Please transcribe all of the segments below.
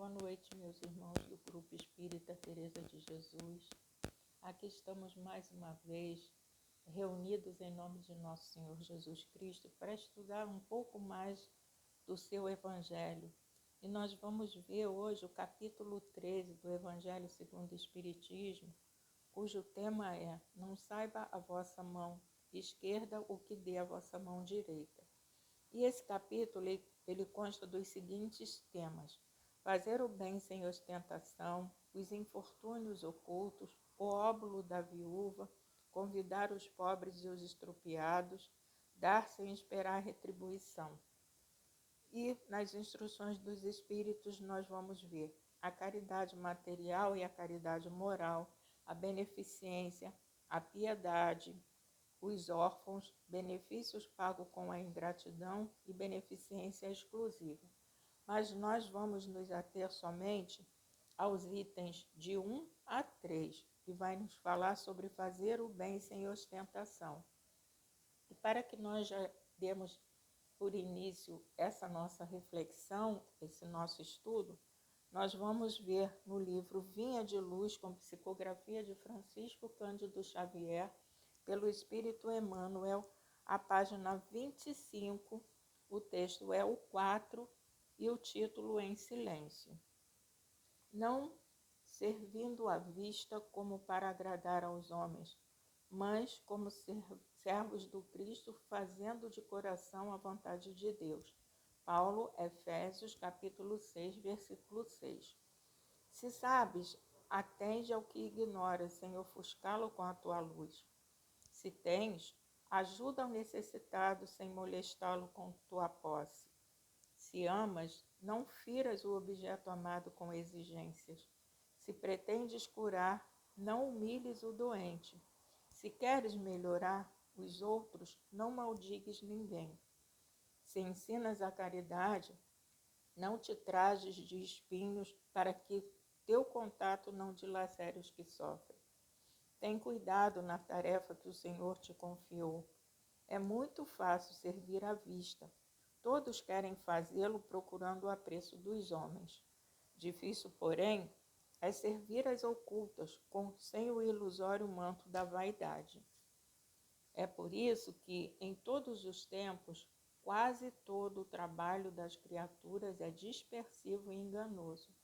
Boa noite, meus irmãos do Grupo Espírita Teresa de Jesus. Aqui estamos mais uma vez reunidos em nome de nosso Senhor Jesus Cristo para estudar um pouco mais do seu Evangelho. E nós vamos ver hoje o capítulo 13 do Evangelho segundo o Espiritismo, cujo tema é: não saiba a vossa mão esquerda o que dê a vossa mão direita. E esse capítulo ele consta dos seguintes temas: fazer o bem sem ostentação, os infortúnios ocultos, o óbolo da viúva, convidar os pobres e os estropiados, dar sem esperar retribuição. E nas instruções dos Espíritos nós vamos ver a caridade material e a caridade moral, a beneficência, a piedade, os órfãos, benefícios pagos com a ingratidão e beneficência exclusiva. Mas nós vamos nos ater somente aos itens de 1 a 3, que vai nos falar sobre fazer o bem sem ostentação. E para que nós já demos por início essa nossa reflexão, esse nosso estudo, nós vamos ver no livro Vinha de Luz, com psicografia de Francisco Cândido Xavier, pelo Espírito Emmanuel, a página 25, o texto é o 4 e o título Em Silêncio. Não servindo à vista como para agradar aos homens, mas como servos do Cristo, fazendo de coração a vontade de Deus. Paulo, Efésios, capítulo 6, versículo 6. Se sabes, atende ao que ignoras, sem ofuscá-lo com a tua luz. Se tens, ajuda ao necessitado, sem molestá-lo com tua posse. Se amas, não firas o objeto amado com exigências. Se pretendes curar, não humilhes o doente. Se queres melhorar os outros, não maldigues ninguém. Se ensinas a caridade, não te trajes de espinhos para que teu contato não dilacere os que sofrem. Tem cuidado na tarefa que o Senhor te confiou. É muito fácil servir à vista. Todos querem fazê-lo procurando o apreço dos homens. Difícil, porém, é servir às ocultas, sem o ilusório manto da vaidade. É por isso que, em todos os tempos, quase todo o trabalho das criaturas é dispersivo e enganoso.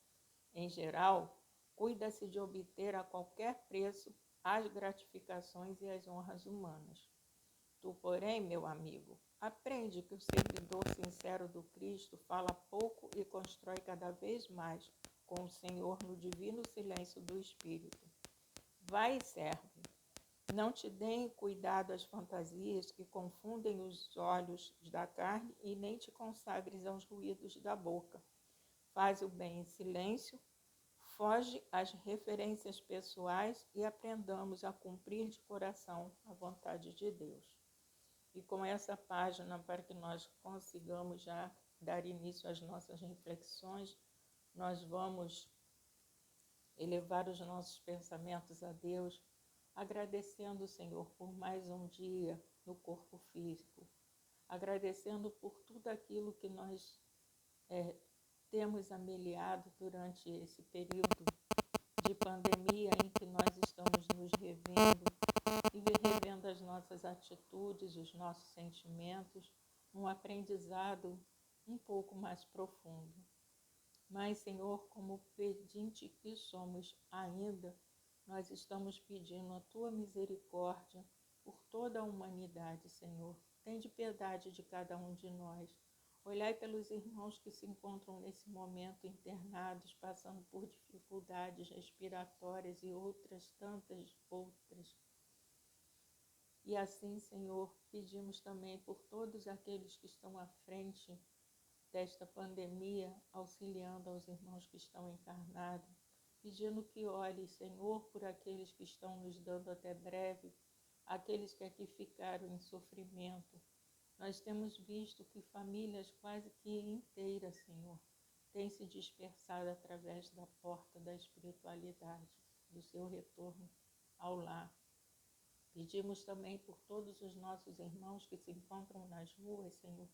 Em geral, cuida-se de obter a qualquer preço as gratificações e as honras humanas. Tu, porém, meu amigo, aprende que o servidor sincero do Cristo fala pouco e constrói cada vez mais com o Senhor no divino silêncio do Espírito. Vai e serve. Não te deem cuidado às fantasias que confundem os olhos da carne e nem te consagres aos ruídos da boca. Faz o bem em silêncio, foge às referências pessoais e aprendamos a cumprir de coração a vontade de Deus. E com essa página, para que nós consigamos já dar início às nossas reflexões, nós vamos elevar os nossos pensamentos a Deus, agradecendo o Senhor por mais um dia no corpo físico, agradecendo por tudo aquilo que nós temos ameliado durante esse período de pandemia em que nós estamos nos revendo e revendo as nossas atitudes, os nossos sentimentos, um aprendizado um pouco mais profundo. Mas, Senhor, como pedinte que somos ainda, nós estamos pedindo a Tua misericórdia por toda a humanidade, Senhor. Tende piedade de cada um de nós. Olhai pelos irmãos que se encontram nesse momento internados, passando por dificuldades respiratórias e outras tantas outras. E assim, Senhor, pedimos também por todos aqueles que estão à frente desta pandemia, auxiliando aos irmãos que estão encarnados, pedindo que olhe, Senhor, por aqueles que estão nos dando até breve, aqueles que aqui ficaram em sofrimento. Nós temos visto que famílias quase que inteiras, Senhor, têm se dispersado através da porta da espiritualidade, do seu retorno ao lar. Pedimos também por todos os nossos irmãos que se encontram nas ruas, Senhor,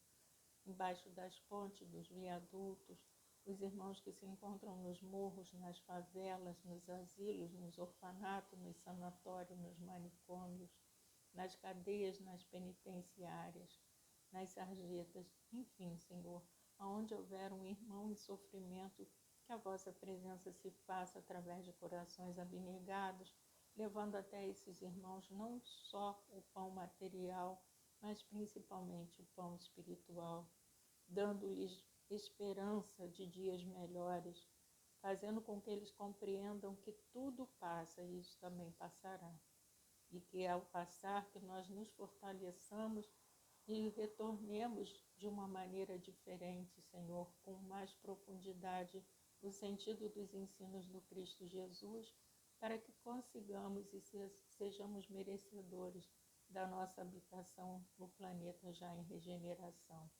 embaixo das pontes, dos viadutos, os irmãos que se encontram nos morros, nas favelas, nos asilos, nos orfanatos, nos sanatórios, nos manicômios, nas cadeias, nas penitenciárias, nas sarjetas, enfim, Senhor, aonde houver um irmão em sofrimento, que a vossa presença se faça através de corações abnegados, levando até esses irmãos não só o pão material, mas principalmente o pão espiritual, dando-lhes esperança de dias melhores, fazendo com que eles compreendam que tudo passa e isso também passará. E que ao passar que nós nos fortaleçamos e retornemos de uma maneira diferente, Senhor, com mais profundidade o sentido dos ensinos do Cristo Jesus, para que consigamos e sejamos merecedores da nossa habitação no planeta já em regeneração.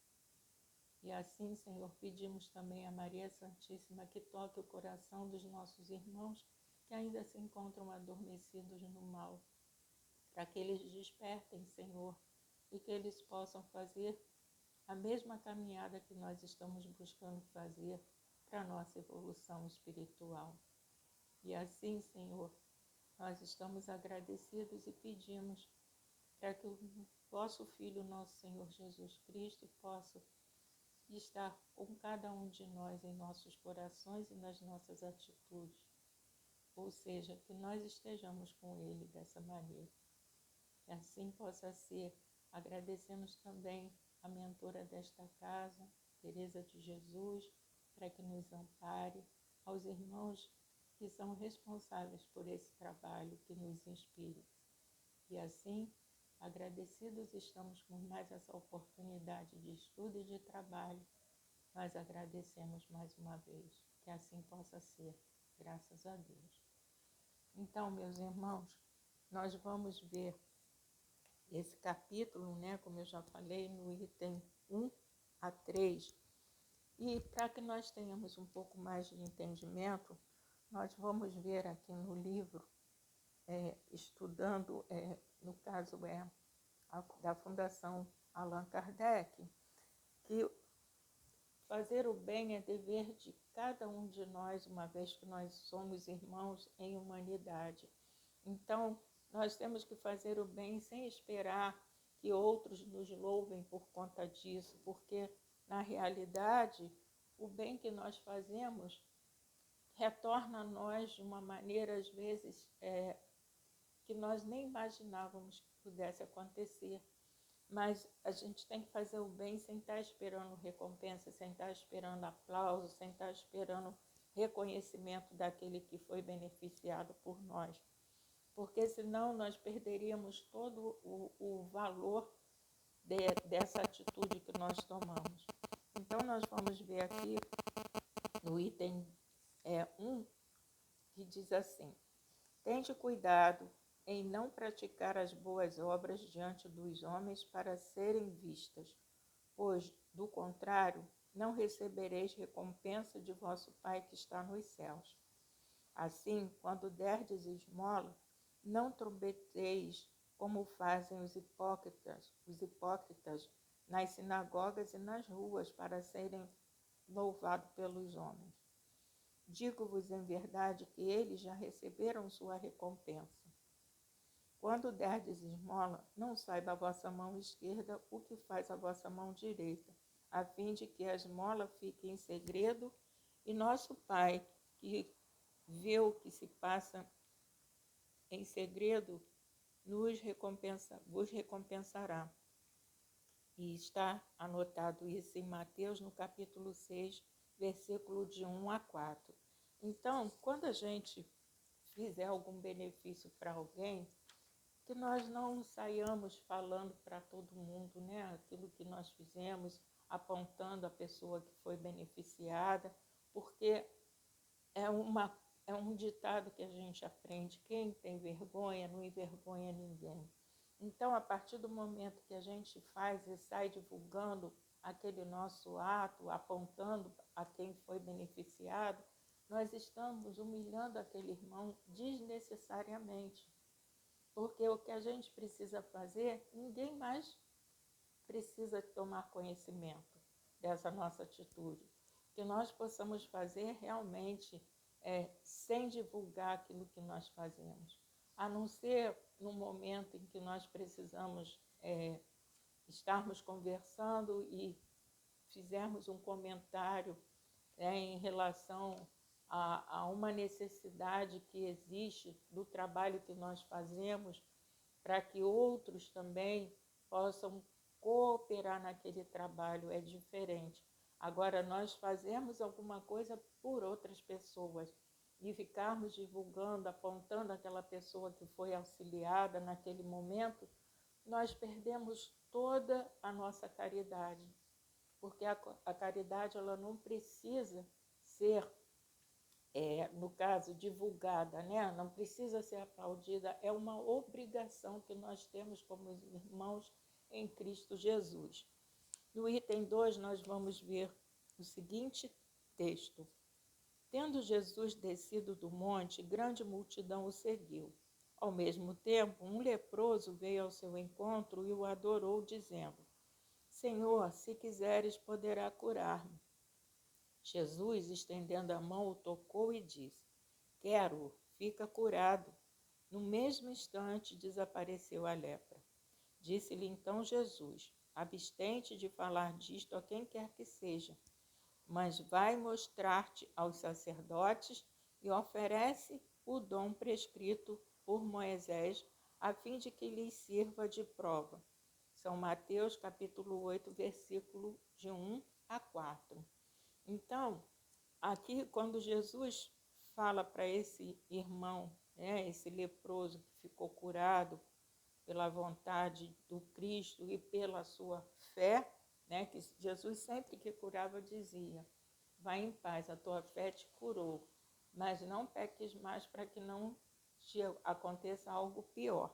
E assim, Senhor, pedimos também a Maria Santíssima que toque o coração dos nossos irmãos que ainda se encontram adormecidos no mal, para que eles despertem, Senhor, e que eles possam fazer a mesma caminhada que nós estamos buscando fazer para a nossa evolução espiritual. E assim, Senhor, nós estamos agradecidos e pedimos para que o vosso Filho, nosso Senhor Jesus Cristo, possa estar com cada um de nós em nossos corações e nas nossas atitudes. Ou seja, que nós estejamos com Ele dessa maneira. Que assim possa ser. Agradecemos também a mentora desta casa, Teresa de Jesus, para que nos ampare, aos irmãos que são responsáveis por esse trabalho, que nos inspire. E assim, agradecidos estamos por mais essa oportunidade de estudo e de trabalho. Nós agradecemos mais uma vez. Que assim possa ser, graças a Deus. Então, meus irmãos, nós vamos ver esse capítulo, né, como eu já falei, no item 1 a 3. E para que nós tenhamos um pouco mais de entendimento, nós vamos ver aqui no livro, estudando, no caso da Fundação Allan Kardec, que fazer o bem é dever de cada um de nós, uma vez que nós somos irmãos em humanidade. Então, nós temos que fazer o bem sem esperar que outros nos louvem por conta disso, porque, na realidade, o bem que nós fazemos retorna a nós de uma maneira, às vezes, que nós nem imaginávamos que pudesse acontecer. Mas a gente tem que fazer o bem sem estar esperando recompensa, sem estar esperando aplauso, sem estar esperando reconhecimento daquele que foi beneficiado por nós. Porque senão nós perderíamos todo o valor dessa atitude que nós tomamos. Então nós vamos ver aqui no item 1, que diz assim: tende cuidado em não praticar as boas obras diante dos homens para serem vistas, pois, do contrário, não recebereis recompensa de vosso Pai que está nos céus. Assim, quando derdes esmola, não trombeteis como fazem os hipócritas nas sinagogas e nas ruas para serem louvados pelos homens. Digo-vos em verdade que eles já receberam sua recompensa. Quando derdes esmola, não saiba a vossa mão esquerda o que faz a vossa mão direita, a fim de que a esmola fique em segredo, e nosso Pai, que vê o que se passa em segredo, vos recompensará. E está anotado isso em Mateus, no capítulo 6, versículo de 1 a 4. Então, quando a gente fizer algum benefício para alguém, que nós não saiamos falando para todo mundo, né, aquilo que nós fizemos, apontando a pessoa que foi beneficiada, porque é um ditado que a gente aprende: quem tem vergonha não envergonha ninguém. Então, a partir do momento que a gente faz e sai divulgando aquele nosso ato, apontando a quem foi beneficiado, nós estamos humilhando aquele irmão desnecessariamente. Porque o que a gente precisa fazer, ninguém mais precisa tomar conhecimento dessa nossa atitude. que nós possamos fazer realmente sem divulgar aquilo que nós fazemos, a não ser no momento em que nós precisamos estarmos conversando e fizermos um comentário em relação a uma necessidade que existe do trabalho que nós fazemos, para que outros também possam cooperar naquele trabalho, é diferente. Agora, nós fazemos alguma coisa por outras pessoas e ficarmos divulgando, apontando aquela pessoa que foi auxiliada naquele momento, nós perdemos toda a nossa caridade, porque a caridade ela não precisa ser, no caso, divulgada, né? Não precisa ser aplaudida, é uma obrigação que nós temos como irmãos em Cristo Jesus. No item 2, nós vamos ver o seguinte texto. Tendo Jesus descido do monte, grande multidão o seguiu. Ao mesmo tempo, um leproso veio ao seu encontro e o adorou, dizendo: Senhor, se quiseres, poderá curar-me. Jesus, estendendo a mão, o tocou e disse: Quero, fica curado. No mesmo instante, desapareceu a lepra. Disse-lhe então Jesus: Abstente de falar disto a quem quer que seja, mas vai mostrar-te aos sacerdotes e oferece o dom prescrito por Moisés, a fim de que lhes sirva de prova. São Mateus, capítulo 8, versículo de 1 a 4. Então, aqui quando Jesus fala para esse irmão, esse leproso que ficou curado pela vontade do Cristo e pela sua fé, que Jesus sempre que curava dizia: vai em paz, a tua fé te curou, mas não peques mais para que não te aconteça algo pior.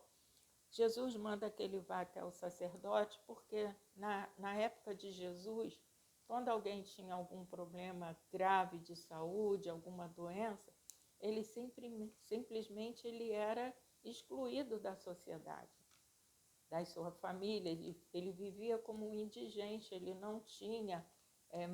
Jesus manda que ele vá até o sacerdote porque na época de Jesus, quando alguém tinha algum problema grave de saúde, alguma doença, ele simplesmente ele era excluído da sociedade, da sua família, ele vivia como um indigente, ele não tinha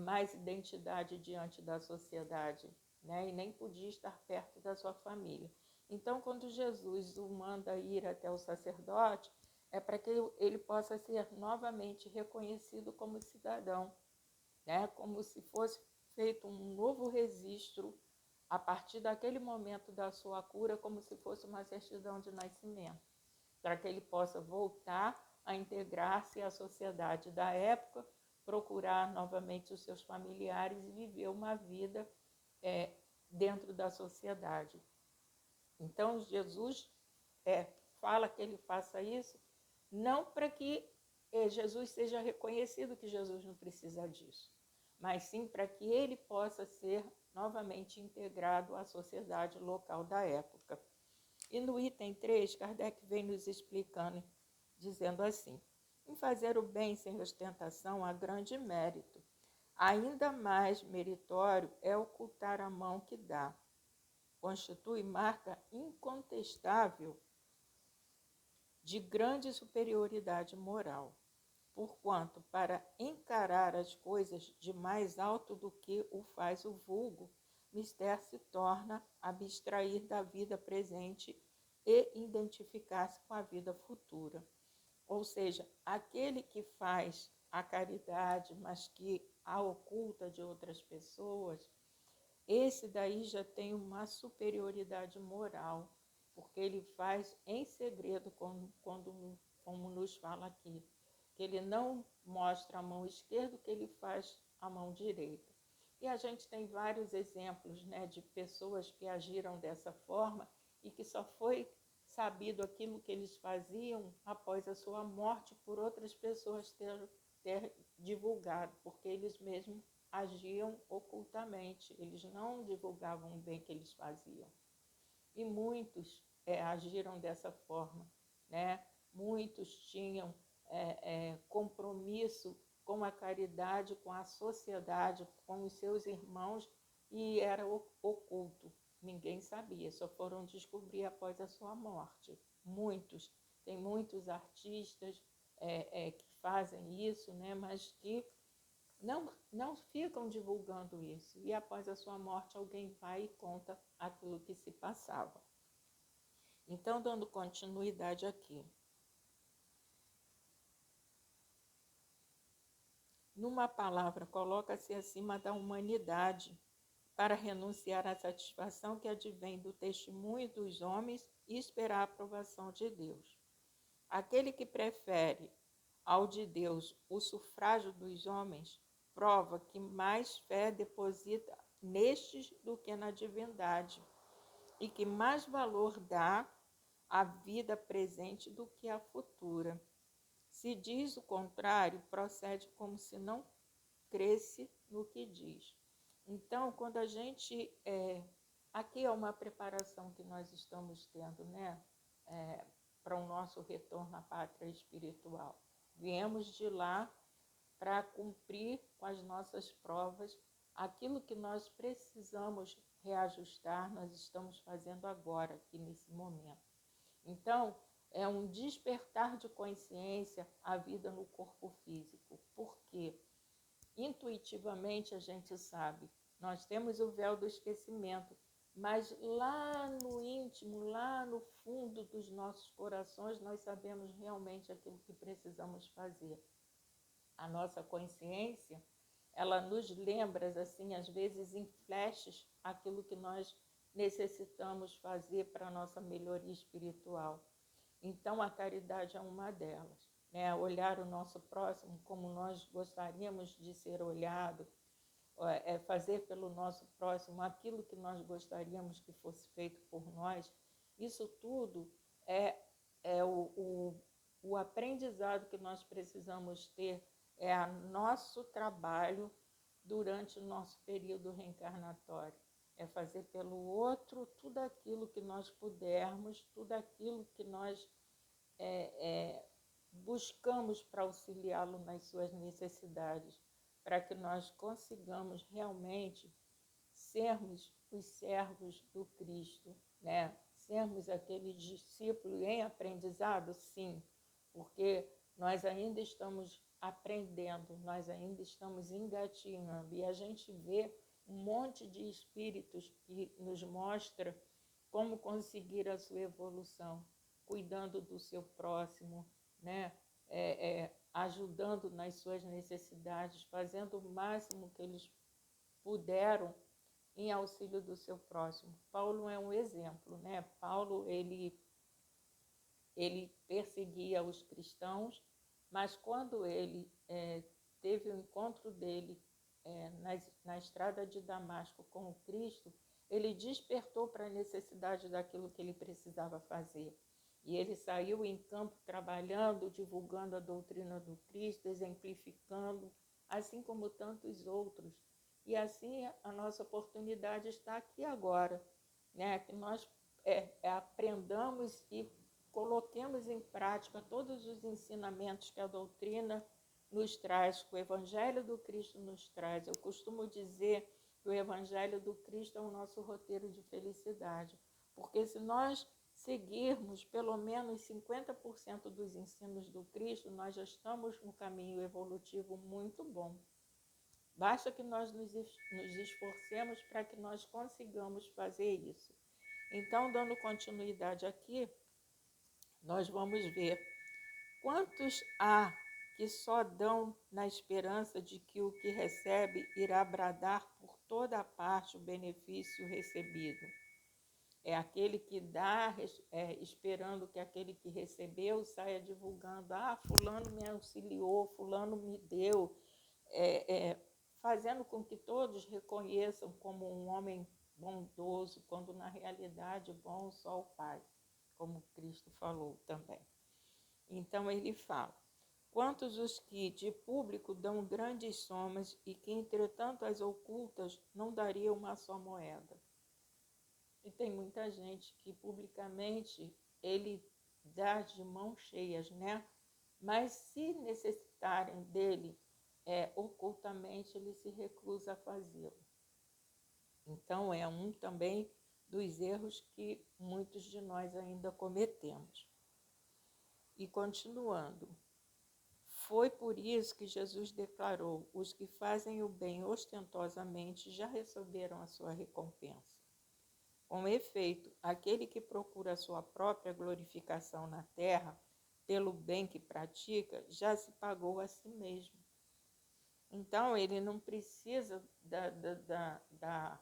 mais identidade diante da sociedade, e nem podia estar perto da sua família. Então, quando Jesus o manda ir até o sacerdote, é para que ele possa ser novamente reconhecido como cidadão, como se fosse feito um novo registro a partir daquele momento da sua cura, como se fosse uma certidão de nascimento, para que ele possa voltar a integrar-se à sociedade da época, procurar novamente os seus familiares e viver uma vida dentro da sociedade. Então, Jesus fala que ele faça isso, não para que Jesus seja reconhecido, que Jesus não precisa disso, mas sim para que ele possa ser novamente integrado à sociedade local da época. E no item 3, Kardec vem nos explicando, dizendo assim: em fazer o bem sem ostentação há grande mérito. Ainda mais meritório é ocultar a mão que dá. Constitui marca incontestável de grande superioridade moral, porquanto, para encarar as coisas de mais alto do que o faz o vulgo, mister se torna abstrair da vida presente e identificar-se com a vida futura. Ou seja, aquele que faz a caridade, mas que a oculta de outras pessoas, esse daí já tem uma superioridade moral, porque ele faz em segredo, como nos fala aqui, que ele não mostra a mão esquerda, que ele faz a mão direita. E a gente tem vários exemplos, de pessoas que agiram dessa forma e que só foi sabido aquilo que eles faziam após a sua morte por outras pessoas ter divulgado, porque eles mesmos agiam ocultamente, eles não divulgavam o bem que eles faziam. E muitos agiram dessa forma, Muitos tinham compromisso com a caridade, com a sociedade, com os seus irmãos, e era oculto. Ninguém sabia, só foram descobrir após a sua morte. Tem muitos artistas que fazem isso, mas que não ficam divulgando isso. E após a sua morte, alguém vai e conta aquilo que se passava. Então, dando continuidade aqui. Numa palavra, coloca-se acima da humanidade para renunciar à satisfação que advém do testemunho dos homens e esperar a aprovação de Deus. Aquele que prefere ao de Deus o sufrágio dos homens, prova que mais fé deposita nestes do que na divindade, e que mais valor dá à vida presente do que à futura. Se diz o contrário, procede como se não cresce no que diz. Então, quando a gente... aqui é uma preparação que nós estamos tendo, né? Para o nosso retorno à pátria espiritual. Viemos de lá para cumprir com as nossas provas. Aquilo que nós precisamos reajustar, nós estamos fazendo agora, aqui nesse momento. Então, é um despertar de consciência a vida no corpo físico. Por quê? Intuitivamente a gente sabe, nós temos o véu do esquecimento, mas lá no íntimo, lá no fundo dos nossos corações, nós sabemos realmente aquilo que precisamos fazer. A nossa consciência, ela nos lembra, assim, às vezes em flashes, aquilo que nós necessitamos fazer para a nossa melhoria espiritual. Então, a caridade é uma delas, né? Olhar o nosso próximo como nós gostaríamos de ser olhado, fazer pelo nosso próximo aquilo que nós gostaríamos que fosse feito por nós. Isso tudo é o aprendizado que nós precisamos ter, é o nosso trabalho durante o nosso período reencarnatório. É fazer pelo outro tudo aquilo que nós pudermos, tudo aquilo que nós buscamos para auxiliá-lo nas suas necessidades, para que nós consigamos realmente sermos os servos do Cristo, né? Sermos aquele discípulo em aprendizado, sim, porque nós ainda estamos aprendendo, nós ainda estamos engatinhando, e a gente vê um monte de espíritos que nos mostra como conseguir a sua evolução, cuidando do seu próximo, né? Ajudando nas suas necessidades, fazendo o máximo que eles puderam em auxílio do seu próximo. Paulo é um exemplo, né? Paulo, ele perseguia os cristãos, mas quando ele teve o encontro dele na estrada de Damasco com o Cristo, ele despertou para a necessidade daquilo que ele precisava fazer. E ele saiu em campo trabalhando, divulgando a doutrina do Cristo, exemplificando, assim como tantos outros. E assim a nossa oportunidade está aqui agora, né? Que nós aprendamos e coloquemos em prática todos os ensinamentos que a doutrina nos traz, que o Evangelho do Cristo nos traz. Eu costumo dizer que o Evangelho do Cristo é o nosso roteiro de felicidade, porque se nós seguirmos pelo menos 50% dos ensinos do Cristo, nós já estamos num caminho evolutivo muito bom. Basta que nós nos esforcemos para que nós consigamos fazer isso. Então, dando continuidade aqui, nós vamos ver quantos há que só dão na esperança de que o que recebe irá bradar por toda a parte o benefício recebido. É aquele que dá, esperando que aquele que recebeu saia divulgando, fulano me auxiliou, fulano me deu, fazendo com que todos reconheçam como um homem bondoso, quando na realidade bom só o Pai, como Cristo falou também. Então ele fala, quantos os que de público dão grandes somas e que entretanto as ocultas não dariam uma só moeda. E tem muita gente que publicamente ele dá de mãos cheias, né? Mas se necessitarem dele ocultamente, ele se recusa a fazê-lo. Então é um também dos erros que muitos de nós ainda cometemos. E continuando, Foi por isso que Jesus declarou: os que fazem o bem ostentosamente já receberam a sua recompensa. Com efeito, aquele que procura a sua própria glorificação na terra, pelo bem que pratica, já se pagou a si mesmo. Então, ele não precisa da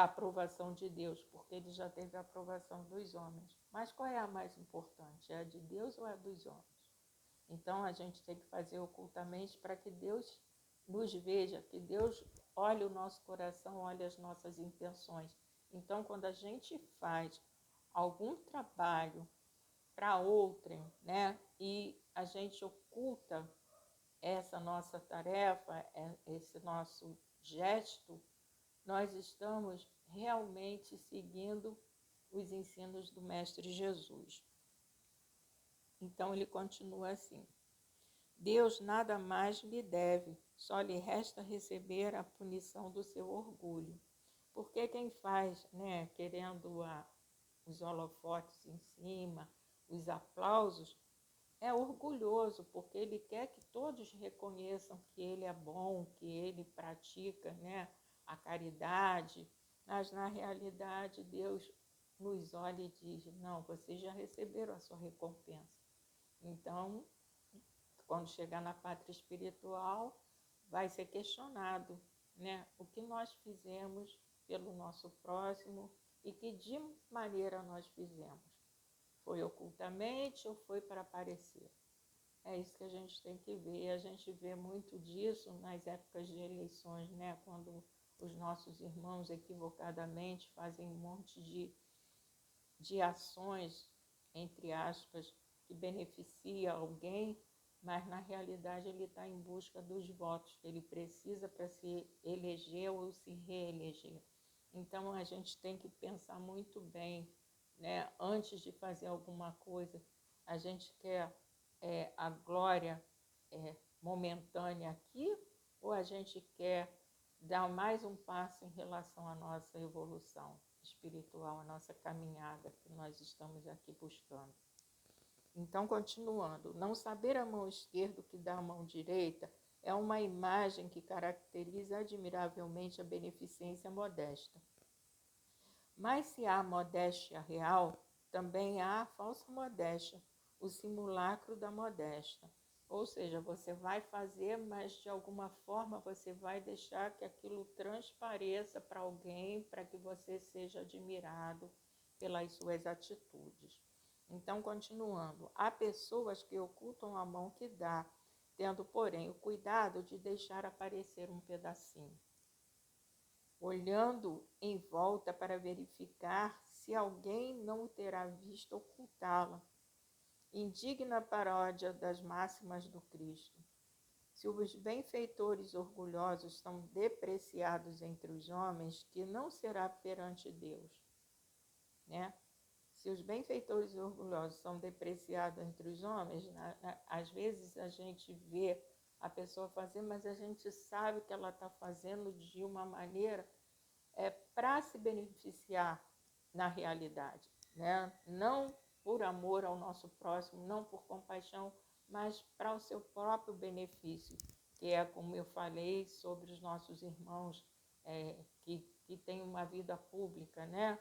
aprovação de Deus, porque ele já teve a aprovação dos homens. Mas qual é a mais importante? É a de Deus ou é a dos homens? Então, a gente tem que fazer ocultamente para que Deus nos veja, que Deus olhe o nosso coração, olhe as nossas intenções. Então, quando a gente faz algum trabalho para outrem, né, e a gente oculta essa nossa tarefa, esse nosso gesto, nós estamos realmente seguindo os ensinos do Mestre Jesus. Então ele continua assim: Deus nada mais lhe deve, só lhe resta receber a punição do seu orgulho. Porque quem faz, né, querendo os holofotes em cima, os aplausos, é orgulhoso, porque ele quer que todos reconheçam que ele é bom, que ele pratica, né, a caridade, mas na realidade Deus nos olha e diz: não, vocês já receberam a sua recompensa. Então, quando chegar na pátria espiritual, vai ser questionado, né, o que nós fizemos pelo nosso próximo e que de maneira nós fizemos. Foi ocultamente ou foi para aparecer? É isso que a gente tem que ver. A gente vê muito disso nas épocas de eleições, né? Quando os nossos irmãos equivocadamente fazem um monte de ações, entre aspas, que beneficia alguém, mas na realidade ele está em busca dos votos que ele precisa para se eleger ou se reeleger. Então a gente tem que pensar muito bem, né? Antes de fazer alguma coisa, a gente quer a glória momentânea aqui ou a gente quer dar mais um passo em relação à nossa evolução espiritual, a nossa caminhada que nós estamos aqui buscando. Então, continuando, não saber a mão esquerda o que dá a mão direita é uma imagem que caracteriza admiravelmente a beneficência modesta. Mas se há modéstia real, também há a falsa modéstia, o simulacro da modéstia. Ou seja, você vai fazer, mas de alguma forma você vai deixar que aquilo transpareça para alguém, para que você seja admirado pelas suas atitudes. Então, continuando, há pessoas que ocultam a mão que dá, tendo, porém, o cuidado de deixar aparecer um pedacinho, olhando em volta para verificar se alguém não o terá visto ocultá-la. Indigna paródia das máximas do Cristo. Se os benfeitores orgulhosos são depreciados entre os homens, que não será perante Deus, né? Se os benfeitores orgulhosos são depreciados entre os homens, às vezes a gente vê a pessoa fazer, mas a gente sabe que ela está fazendo de uma maneira para se beneficiar na realidade, né? Não por amor ao nosso próximo, não por compaixão, mas para o seu próprio benefício, que é como eu falei sobre os nossos irmãos que têm uma vida pública, né?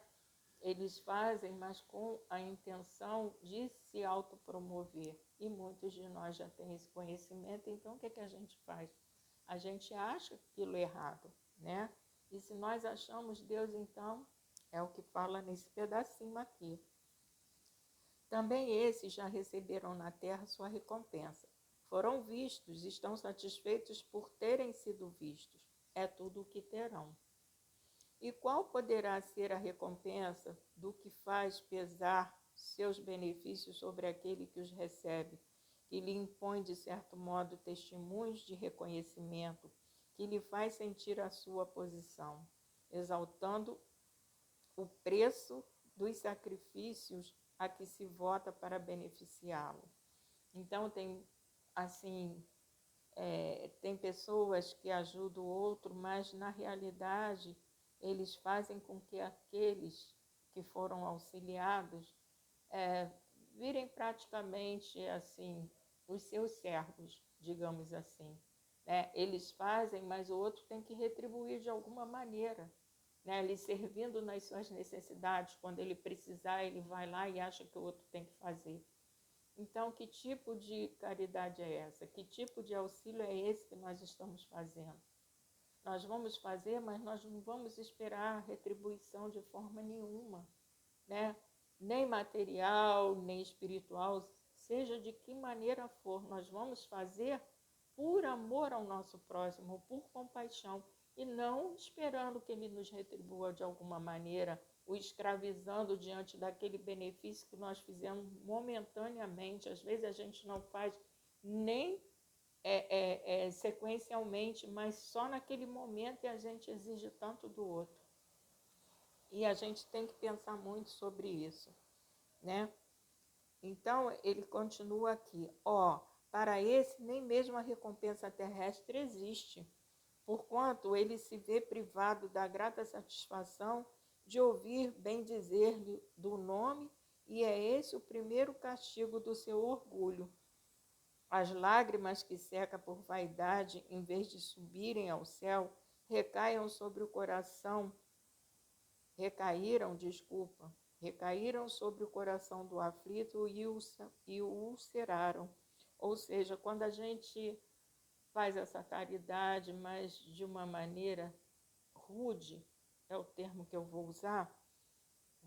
Eles fazem, mas com a intenção de se autopromover. E muitos de nós já têm esse conhecimento, então o que a gente faz? A gente acha aquilo errado, né? E se nós achamos Deus, então, é o que fala nesse pedacinho aqui. Também esses já receberam na terra sua recompensa. Foram vistos, estão satisfeitos por terem sido vistos. É tudo o que terão. E qual poderá ser a recompensa do que faz pesar seus benefícios sobre aquele que os recebe, que lhe impõe, de certo modo, testemunhos de reconhecimento, que lhe faz sentir a sua posição, exaltando o preço dos sacrifícios a que se vota para beneficiá-lo. Então, tem pessoas que ajudam o outro, mas, na realidade, eles fazem com que aqueles que foram auxiliados virem praticamente assim os seus servos, digamos assim. Né? Eles fazem, mas o outro tem que retribuir de alguma maneira. Né? Ele servindo nas suas necessidades, quando ele precisar, ele vai lá e acha que o outro tem que fazer. Então, que tipo de caridade é essa? Que tipo de auxílio é esse que nós estamos fazendo? Nós vamos fazer, mas nós não vamos esperar retribuição de forma nenhuma, né? Nem material, nem espiritual, seja de que maneira for. Nós vamos fazer por amor ao nosso próximo, por compaixão, e não esperando que ele nos retribua de alguma maneira, o escravizando diante daquele benefício que nós fizemos momentaneamente. Às vezes a gente não faz nem sequencialmente, mas só naquele momento, e a gente exige tanto do outro. E a gente tem que pensar muito sobre isso, né? Então, ele continua aqui, para esse nem mesmo a recompensa terrestre existe, porquanto ele se vê privado da grata satisfação de ouvir bem dizer-lhe do nome, e é esse o primeiro castigo do seu orgulho. As lágrimas que seca por vaidade, em vez de subirem ao céu, recaíram sobre o coração do aflito e o ulceraram. Ou seja, quando a gente faz essa caridade, mas de uma maneira rude, é o termo que eu vou usar,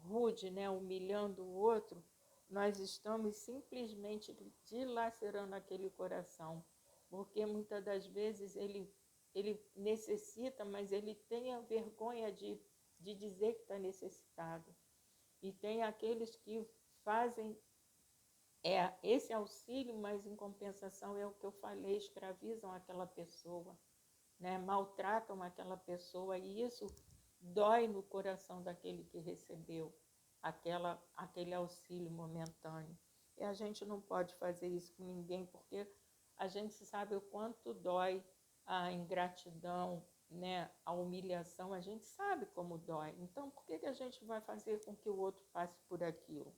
rude, né, humilhando o outro, nós estamos simplesmente dilacerando aquele coração, porque muitas das vezes ele necessita, mas ele tem a vergonha de dizer que está necessitado. E tem aqueles que fazem esse auxílio, mas em compensação é o que eu falei, escravizam aquela pessoa, né? Maltratam aquela pessoa, e isso dói no coração daquele que recebeu aquele auxílio momentâneo. E a gente não pode fazer isso com ninguém, porque a gente sabe o quanto dói a ingratidão, né? A humilhação, a gente sabe como dói. Então, por que a gente vai fazer com que o outro passe por aquilo?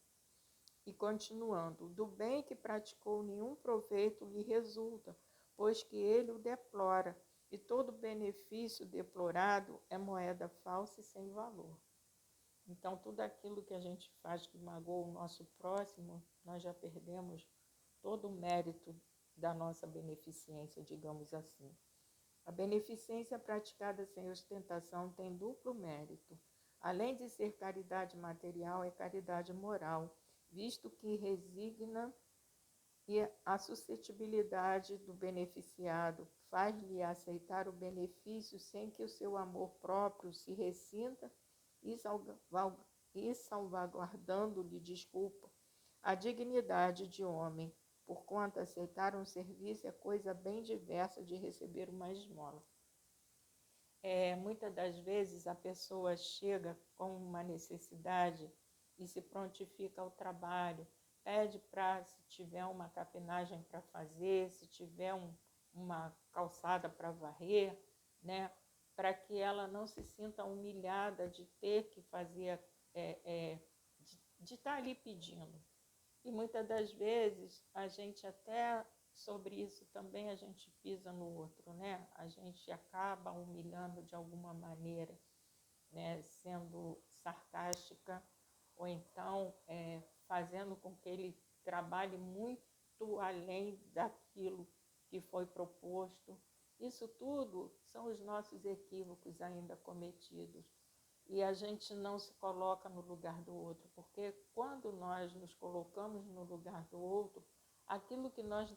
E continuando, do bem que praticou nenhum proveito lhe resulta, pois que ele o deplora, e todo benefício deplorado é moeda falsa e sem valor. Então, tudo aquilo que a gente faz que magoa o nosso próximo, nós já perdemos todo o mérito da nossa beneficência, digamos assim. A beneficência praticada sem ostentação tem duplo mérito. Além de ser caridade material, é caridade moral, visto que resigna e a suscetibilidade do beneficiado faz-lhe aceitar o benefício sem que o seu amor próprio se ressinta e salvaguardando-lhe a dignidade de homem, porquanto aceitar um serviço é coisa bem diversa de receber uma esmola. Muitas das vezes a pessoa chega com uma necessidade e se prontifica ao trabalho, pede para, se tiver uma capinagem para fazer, se tiver uma calçada para varrer, né, para que ela não se sinta humilhada de ter que fazer, de estar ali pedindo. E muitas das vezes a gente até sobre isso também a gente pisa no outro, né? A gente acaba humilhando de alguma maneira, né? Sendo sarcástica ou então fazendo com que ele trabalhe muito além daquilo que foi proposto. Isso tudo são os nossos equívocos ainda cometidos. E a gente não se coloca no lugar do outro, porque quando nós nos colocamos no lugar do outro, aquilo que nós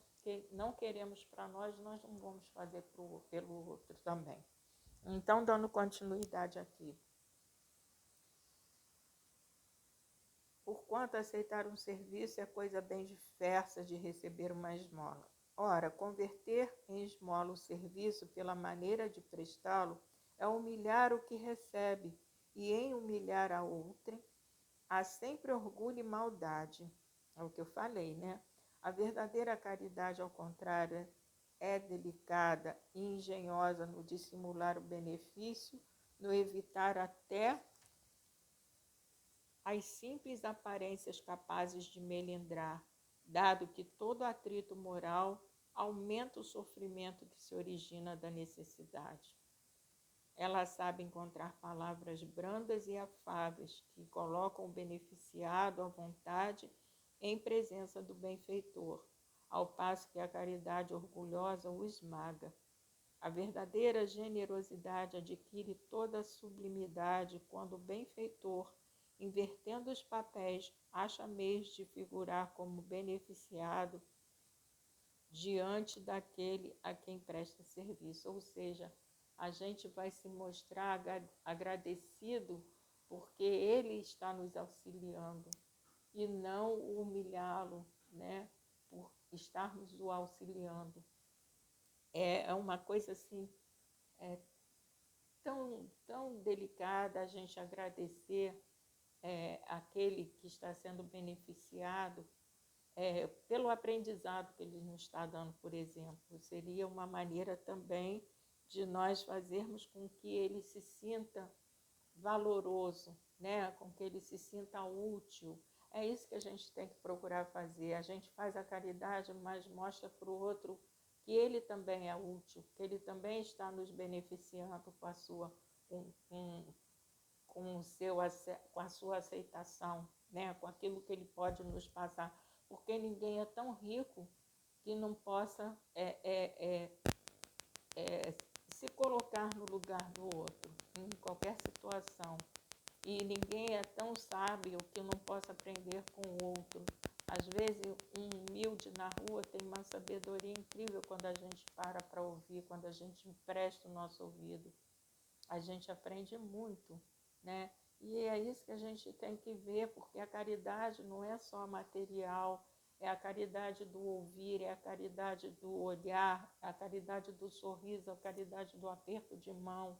não queremos para nós, nós não vamos fazer pelo outro também. Então, dando continuidade aqui. Porquanto aceitar um serviço é coisa bem diversa de receber uma esmola. Ora, converter em esmola o serviço pela maneira de prestá-lo é humilhar o que recebe, e em humilhar a outrem, há sempre orgulho e maldade. É o que eu falei, né? A verdadeira caridade, ao contrário, é delicada e engenhosa no dissimular o benefício, no evitar até as simples aparências capazes de melindrar, dado que todo atrito moral aumenta o sofrimento que se origina da necessidade. Ela sabe encontrar palavras brandas e afáveis que colocam o beneficiado à vontade em presença do benfeitor, ao passo que a caridade orgulhosa o esmaga. A verdadeira generosidade adquire toda a sublimidade quando o benfeitor, invertendo os papéis, acha meios de figurar como beneficiado diante daquele a quem presta serviço. Ou seja, a gente vai se mostrar agradecido porque ele está nos auxiliando e não humilhá-lo, né, por estarmos o auxiliando. É uma coisa assim, tão delicada a gente agradecer aquele que está sendo beneficiado pelo aprendizado que ele nos está dando, por exemplo. Seria uma maneira também de nós fazermos com que ele se sinta valoroso, né? Com que ele se sinta útil. É isso que a gente tem que procurar fazer. A gente faz a caridade, mas mostra para o outro que ele também é útil, que ele também está nos beneficiando com a sua, com a sua aceitação, né? Com aquilo que ele pode nos passar. Porque ninguém é tão rico que não possa se colocar no lugar do outro, em qualquer situação. E ninguém é tão sábio que não possa aprender com o outro. Às vezes, um humilde na rua tem uma sabedoria incrível quando a gente para ouvir, quando a gente empresta o nosso ouvido. A gente aprende muito, né? E é isso que a gente tem que ver, porque a caridade não é só material, é a caridade do ouvir, é a caridade do olhar, é a caridade do sorriso, a caridade do aperto de mão,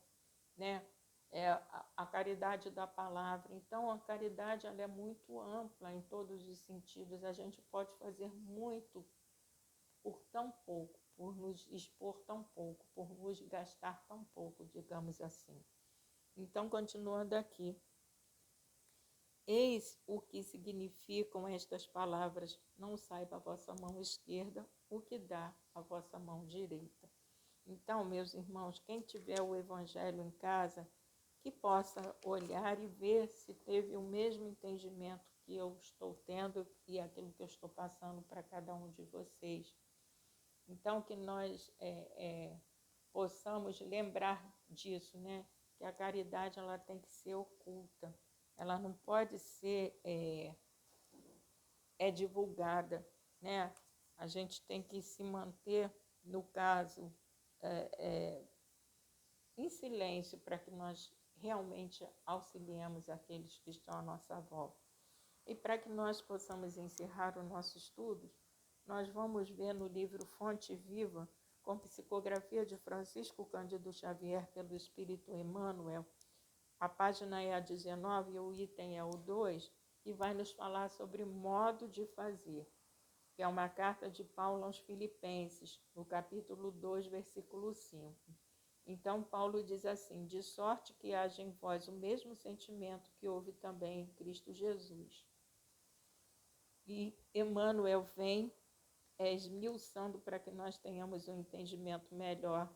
né? É a caridade da palavra. Então, a caridade ela é muito ampla em todos os sentidos. A gente pode fazer muito por tão pouco, por nos expor tão pouco, por nos gastar tão pouco, digamos assim. Então, continuando aqui. Eis o que significam estas palavras: não saiba a vossa mão esquerda o que dá a vossa mão direita. Então, meus irmãos, quem tiver o Evangelho em casa, que possa olhar e ver se teve o mesmo entendimento que eu estou tendo e aquilo que eu estou passando para cada um de vocês. Então, que nós possamos lembrar disso, né? Que a caridade ela tem que ser oculta, ela não pode ser divulgada, né? A gente tem que se manter, no caso, em silêncio, para que nós realmente auxiliemos aqueles que estão à nossa volta. E para que nós possamos encerrar o nosso estudo, nós vamos ver no livro Fonte Viva, com psicografia de Francisco Cândido Xavier pelo Espírito Emmanuel. A página é a 19 e o item é o 2, e vai nos falar sobre modo de fazer, que é uma carta de Paulo aos Filipenses, no capítulo 2, versículo 5. Então, Paulo diz assim: de sorte que haja em vós o mesmo sentimento que houve também em Cristo Jesus. E Emmanuel vem esmiuçando para que nós tenhamos um entendimento melhor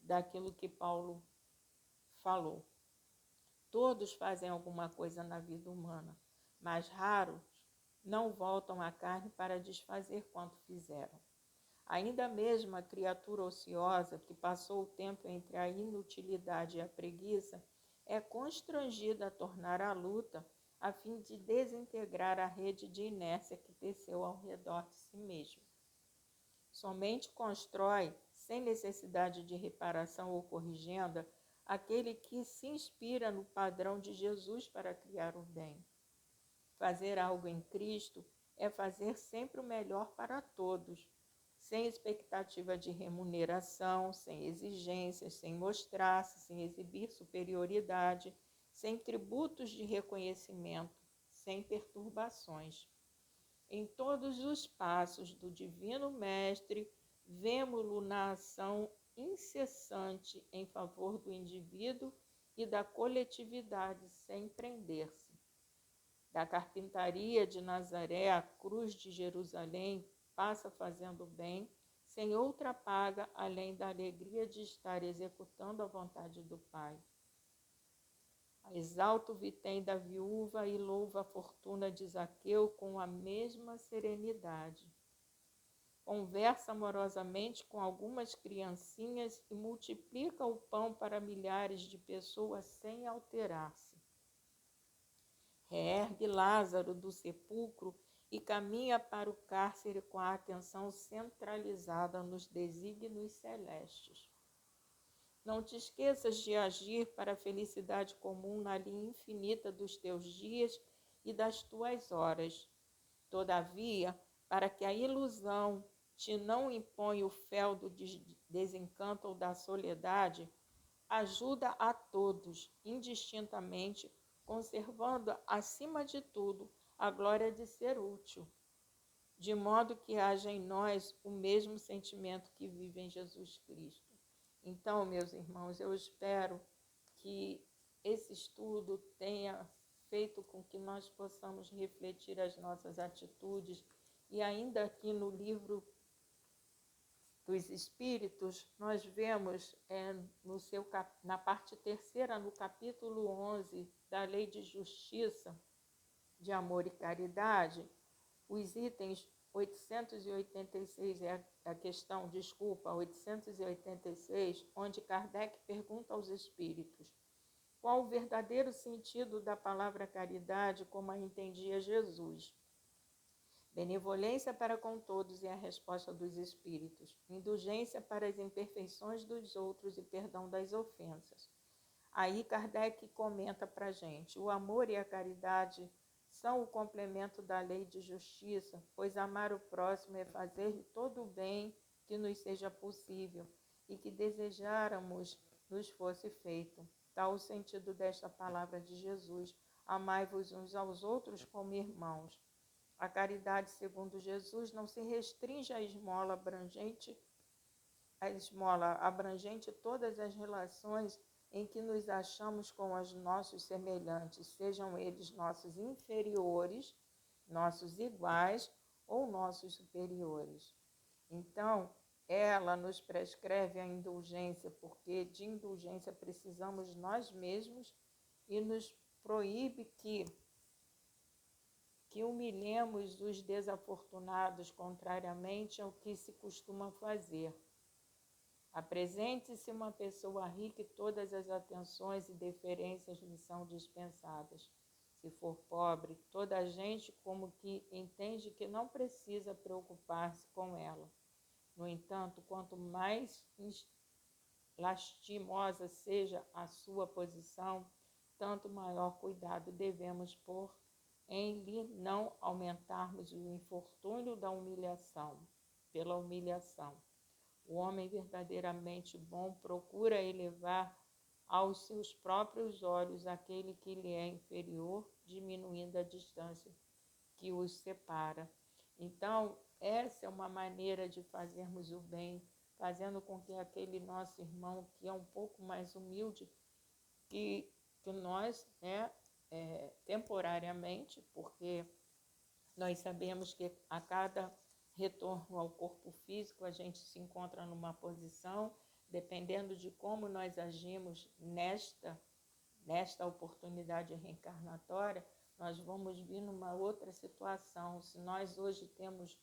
daquilo que Paulo falou. Todos fazem alguma coisa na vida humana, mas raros não voltam à carne para desfazer quanto fizeram. Ainda mesmo a criatura ociosa que passou o tempo entre a inutilidade e a preguiça é constrangida a tornar a luta a fim de desintegrar a rede de inércia que teceu ao redor de si mesmo. Somente constrói, sem necessidade de reparação ou corrigenda, aquele que se inspira no padrão de Jesus para criar o bem. Fazer algo em Cristo é fazer sempre o melhor para todos, sem expectativa de remuneração, sem exigências, sem mostrar-se, sem exibir superioridade, sem tributos de reconhecimento, sem perturbações. Em todos os passos do Divino Mestre, vemo-lo na ação incessante em favor do indivíduo e da coletividade sem prender-se. Da carpintaria de Nazaré à cruz de Jerusalém, passa fazendo bem, sem outra paga além da alegria de estar executando a vontade do Pai. Exalta o vitém da viúva e louva a fortuna de Zaqueu com a mesma serenidade. Conversa amorosamente com algumas criancinhas e multiplica o pão para milhares de pessoas sem alterar-se. Reergue Lázaro do sepulcro e caminha para o cárcere com a atenção centralizada nos desígnios celestes. Não te esqueças de agir para a felicidade comum na linha infinita dos teus dias e das tuas horas. Todavia, para que a ilusão te não imponha o fel do desencanto ou da soledade, ajuda a todos, indistintamente, conservando, acima de tudo, a glória de ser útil, de modo que haja em nós o mesmo sentimento que vive em Jesus Cristo. Então, meus irmãos, eu espero que esse estudo tenha feito com que nós possamos refletir as nossas atitudes, e ainda aqui no livro dos Espíritos, nós vemos na parte 3ª, no capítulo 11 da Lei de Justiça, de Amor e Caridade, os itens 886, a questão, 886, onde Kardec pergunta aos Espíritos qual o verdadeiro sentido da palavra caridade como a entendia Jesus. Benevolência para com todos é a resposta dos Espíritos. Indulgência para as imperfeições dos outros e perdão das ofensas. Aí Kardec comenta para a gente: o amor e a caridade são o complemento da lei de justiça, pois amar o próximo é fazer-lhe todo o bem que nos seja possível e que desejáramos nos fosse feito. Tal o sentido desta palavra de Jesus: amai-vos uns aos outros como irmãos. A caridade, segundo Jesus, não se restringe à esmola abrangente todas as relações em que nos achamos com os nossos semelhantes, sejam eles nossos inferiores, nossos iguais ou nossos superiores. Então, ela nos prescreve a indulgência, porque de indulgência precisamos nós mesmos, e nos proíbe que humilhemos os desafortunados, contrariamente ao que se costuma fazer. Apresente-se uma pessoa rica e todas as atenções e deferências lhe são dispensadas. Se for pobre, toda a gente como que entende que não precisa preocupar-se com ela. No entanto, quanto mais lastimosa seja a sua posição, tanto maior cuidado devemos pôr em lhe não aumentarmos o infortúnio da humilhação, pela humilhação. O homem verdadeiramente bom procura elevar aos seus próprios olhos aquele que lhe é inferior, diminuindo a distância que os separa. Então, essa é uma maneira de fazermos o bem, fazendo com que aquele nosso irmão que é um pouco mais humilde que nós, temporariamente, porque nós sabemos que a cada retorno ao corpo físico a gente se encontra numa posição, dependendo de como nós agimos nesta oportunidade reencarnatória, nós vamos vir numa outra situação. Se nós hoje temos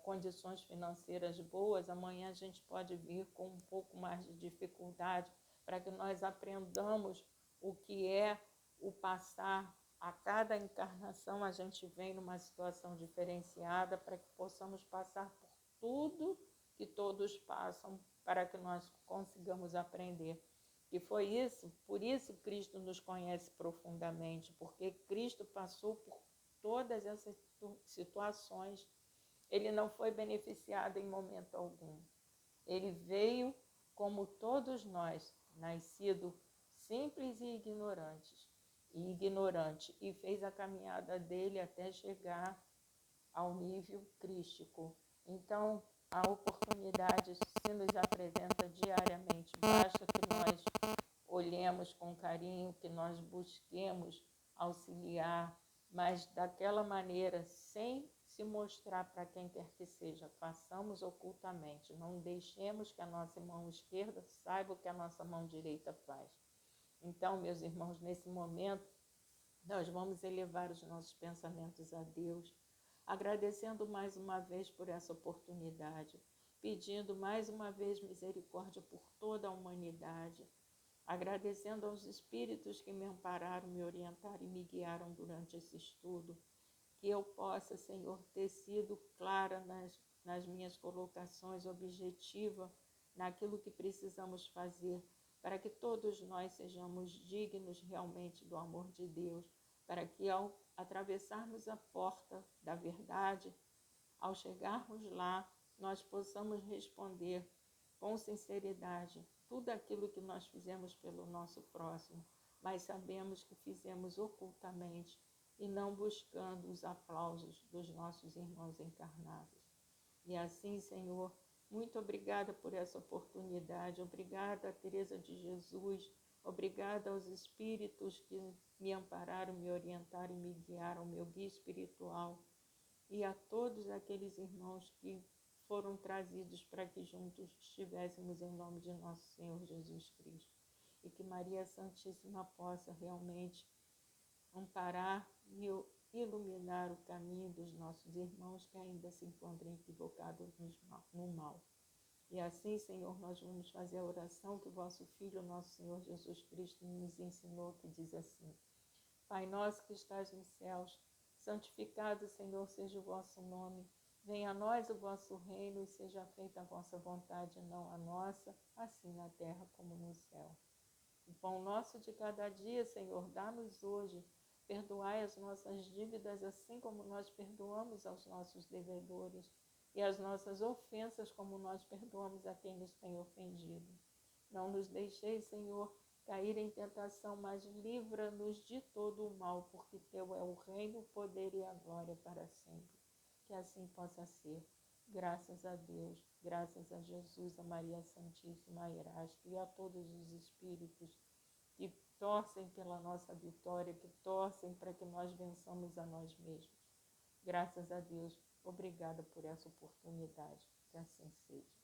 condições financeiras boas, amanhã a gente pode vir com um pouco mais de dificuldade, para que nós aprendamos o que é o passar. A cada encarnação a gente vem numa situação diferenciada para que possamos passar por tudo que todos passam, para que nós consigamos aprender. E foi isso, por isso Cristo nos conhece profundamente, porque Cristo passou por todas essas situações. Ele não foi beneficiado em momento algum. Ele veio como todos nós, nascido simples e ignorante, e fez a caminhada dele até chegar ao nível crístico. Então, a oportunidade se nos apresenta diariamente. Basta que nós olhemos com carinho, que nós busquemos auxiliar mas daquela maneira, sem se mostrar para quem quer que seja, façamos ocultamente, não deixemos que a nossa mão esquerda saiba o que a nossa mão direita faz. Então, meus irmãos, nesse momento, nós vamos elevar os nossos pensamentos a Deus, agradecendo mais uma vez por essa oportunidade, pedindo mais uma vez misericórdia por toda a humanidade, agradecendo aos espíritos que me ampararam, me orientaram e me guiaram durante esse estudo, que eu possa, Senhor, ter sido clara nas minhas colocações, objetiva naquilo que precisamos fazer, para que todos nós sejamos dignos realmente do amor de Deus, para que ao atravessarmos a porta da verdade, ao chegarmos lá, nós possamos responder com sinceridade tudo aquilo que nós fizemos pelo nosso próximo, mas sabemos que fizemos ocultamente e não buscando os aplausos dos nossos irmãos encarnados. E assim, Senhor, muito obrigada por essa oportunidade, obrigada a Teresa de Jesus, obrigada aos espíritos que me ampararam, me orientaram e me guiaram, meu guia espiritual, e a todos aqueles irmãos que foram trazidos para que juntos estivéssemos em nome de nosso Senhor Jesus Cristo. E que Maria Santíssima possa realmente amparar e iluminar o caminho dos nossos irmãos que ainda se encontram equivocados no mal. E assim, Senhor, nós vamos fazer a oração que o vosso Filho, nosso Senhor Jesus Cristo, nos ensinou, que diz assim: Pai nosso que estás nos céus, santificado, Senhor, seja o vosso nome. Venha a nós o vosso reino e seja feita a vossa vontade, não a nossa, assim na terra como no céu. O pão nosso de cada dia, Senhor, dá-nos hoje. Perdoai as nossas dívidas, assim como nós perdoamos aos nossos devedores, e as nossas ofensas, como nós perdoamos a quem nos tem ofendido. Não nos deixeis, Senhor, cair em tentação, mas livra-nos de todo o mal, porque teu é o reino, o poder e a glória para sempre. Que assim possa ser. Graças a Deus, graças a Jesus, a Maria Santíssima, a Erasto e a todos os espíritos que torcem pela nossa vitória, que torcem para que nós vençamos a nós mesmos. Graças a Deus, obrigada por essa oportunidade. Que assim seja.